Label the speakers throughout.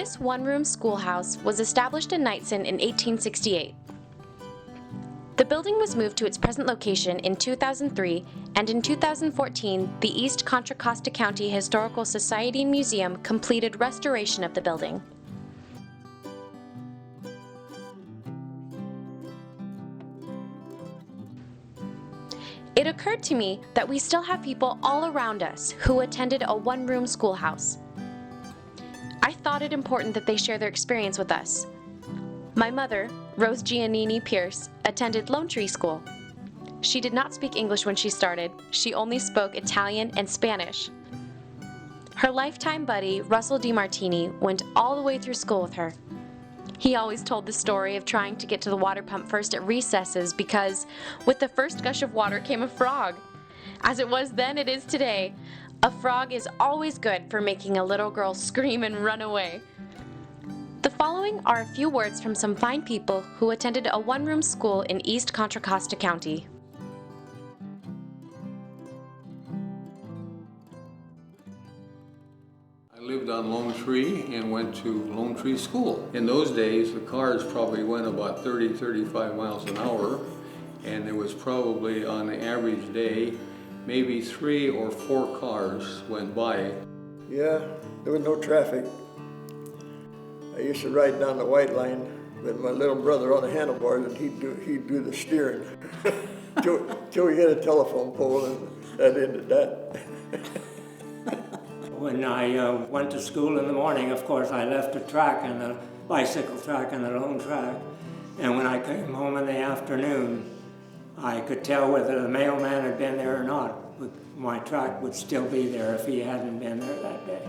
Speaker 1: This one-room schoolhouse was established in Knightsen in 1868. The building was moved to its present location in 2003, and in 2014, the East Contra Costa County Historical Society and Museum completed restoration of the building. It occurred to me that we still have people all around us who attended a one-room schoolhouse. I thought it important that they share their experience with us. My mother, Rose Giannini Pierce, attended Lone Tree School. She did not speak English when she started. She only spoke Italian and Spanish. Her lifetime buddy, Russell DiMartini, went all the way through school with her. He always told the story of trying to get to the water pump first at recesses because with the first gush of water came a frog. As it was then, it is today. A frog is always good for making a little girl scream and run away. The following are a few words from some fine people who attended a one-room school in East Contra Costa County.
Speaker 2: I lived on Lone Tree and went to Lone Tree School. In those days, the cars probably went about 30, 35 miles an hour, and there was probably on the average day, maybe 3 or 4 cars went by.
Speaker 3: Yeah, there was no traffic. I used to ride down the white line with my little brother on the handlebars, and he'd do the steering till we hit a telephone pole, and that ended that.
Speaker 4: When I went to school in the morning, of course, I left the track and the bicycle track and the lone track. And when I came home in the afternoon, I could tell whether the mailman had been there or not. My track would still be there if he hadn't been there that day.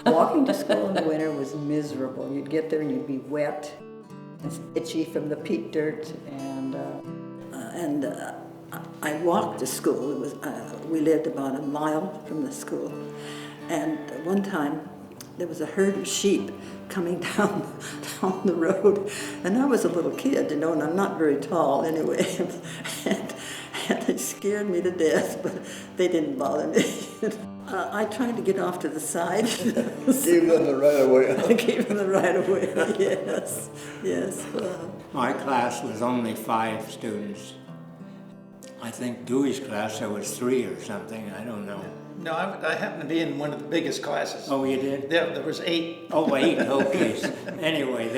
Speaker 5: Walking to school in the winter was miserable. You'd get there and you'd be wet, and itchy from the peat dirt, and I walked to school. It was we lived about a mile from the school, and one time there was a herd of sheep coming down the road, and I was a little kid, you know, and I'm not very tall anyway, and it scared me to death, but they didn't bother me. I tried to get off to the side.
Speaker 3: Gave them the right of way.
Speaker 5: I gave them the right of way, yes, yes.
Speaker 4: My class was only 5 students. I think Dewey's class there was 3 or something, I don't know.
Speaker 6: No, I happened to be in one of the biggest classes.
Speaker 4: Oh, you did?
Speaker 6: There was 8.
Speaker 4: Oh, 8, okay. Anyway,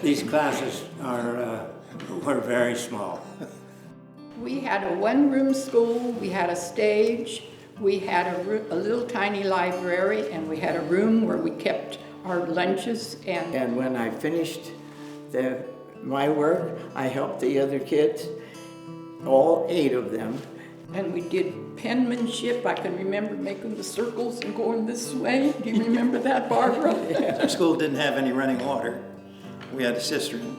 Speaker 4: these classes were very small.
Speaker 7: We had a one-room school, we had a stage, we had a little tiny library, and we had a room where we kept our lunches.
Speaker 8: And when I finished my work, I helped the other kids, all 8 of them.
Speaker 7: And we did penmanship. I can remember making the circles and going this way. Do you remember that, Barbara?
Speaker 6: Yeah. Our school didn't have any running water. We had a cistern.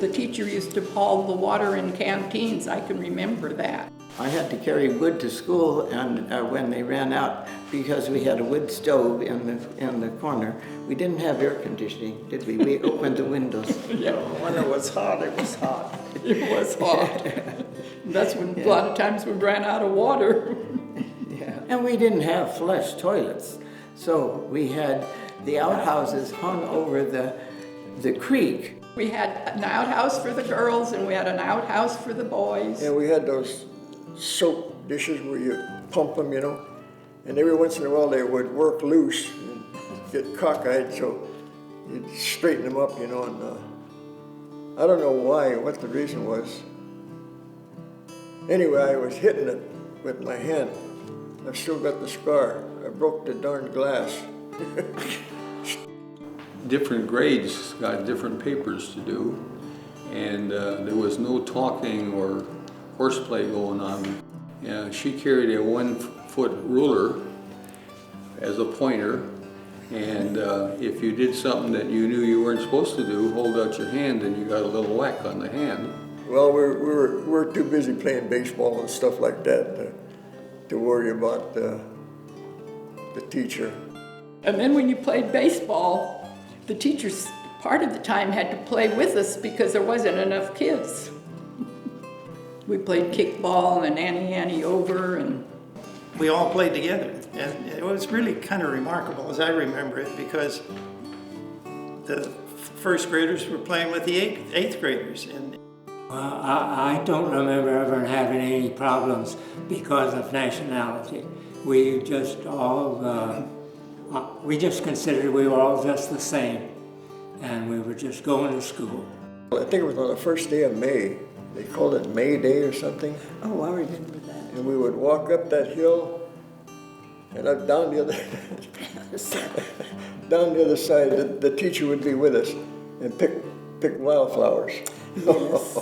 Speaker 7: The teacher used to haul the water in canteens. I can remember that.
Speaker 8: I had to carry wood to school, and when they ran out, because we had a wood stove in the corner, we didn't have air conditioning, did we? We opened the windows.
Speaker 7: Yeah,
Speaker 3: When it was hot, it was hot.
Speaker 7: it was hot. That's when a lot of times we ran out of water.
Speaker 8: Yeah. And we didn't have flush toilets, so we had the outhouses hung over the creek.
Speaker 7: We had an outhouse for the girls and we had an outhouse for the boys.
Speaker 3: And we had those soap dishes where you pump them, you know, and every once in a while they would work loose and get cockeyed, so you'd straighten them up, you know, and I don't know what the reason was. Anyway, I was hitting it with my hand. I've still got the scar. I broke the darn glass.
Speaker 2: Different grades got different papers to do, and there was no talking or horseplay going on. She carried a 1-foot ruler as a pointer, and if you did something that you knew you weren't supposed to do, hold out your hand and you got a little whack on the hand.
Speaker 3: Well, we were too busy playing baseball and stuff like that to worry about the teacher.
Speaker 7: And then when you played baseball, the teachers part of the time had to play with us because there wasn't enough kids. We played kickball and Annie over, and
Speaker 6: We all played together. And it was really kind of remarkable as I remember it, because the first graders were playing with the eighth graders. And
Speaker 4: I don't remember ever having any problems because of nationality. We just all, we just considered we were all just the same, and we were just going to school.
Speaker 3: I think it was on the first day of May. They called it May Day or something.
Speaker 5: Oh, I remember that.
Speaker 3: And we would walk up that hill and up down the other, down the other side. The teacher would be with us and pick wildflowers.
Speaker 5: Yes.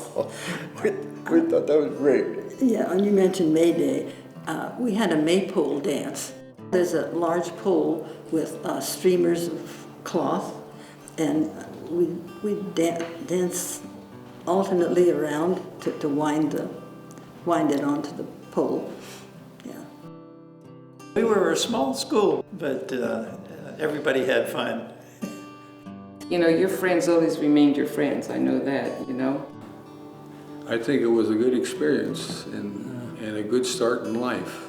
Speaker 3: we thought that was great.
Speaker 5: Yeah, and you mentioned May Day. We had a maypole dance. There's a large pole with streamers of cloth, and we dance alternately around to wind it onto the pole. Yeah.
Speaker 6: we were a small school, but everybody had fun.
Speaker 9: You know, your friends always remained your friends. I know that, you know.
Speaker 2: I think it was a good experience and a good start in life.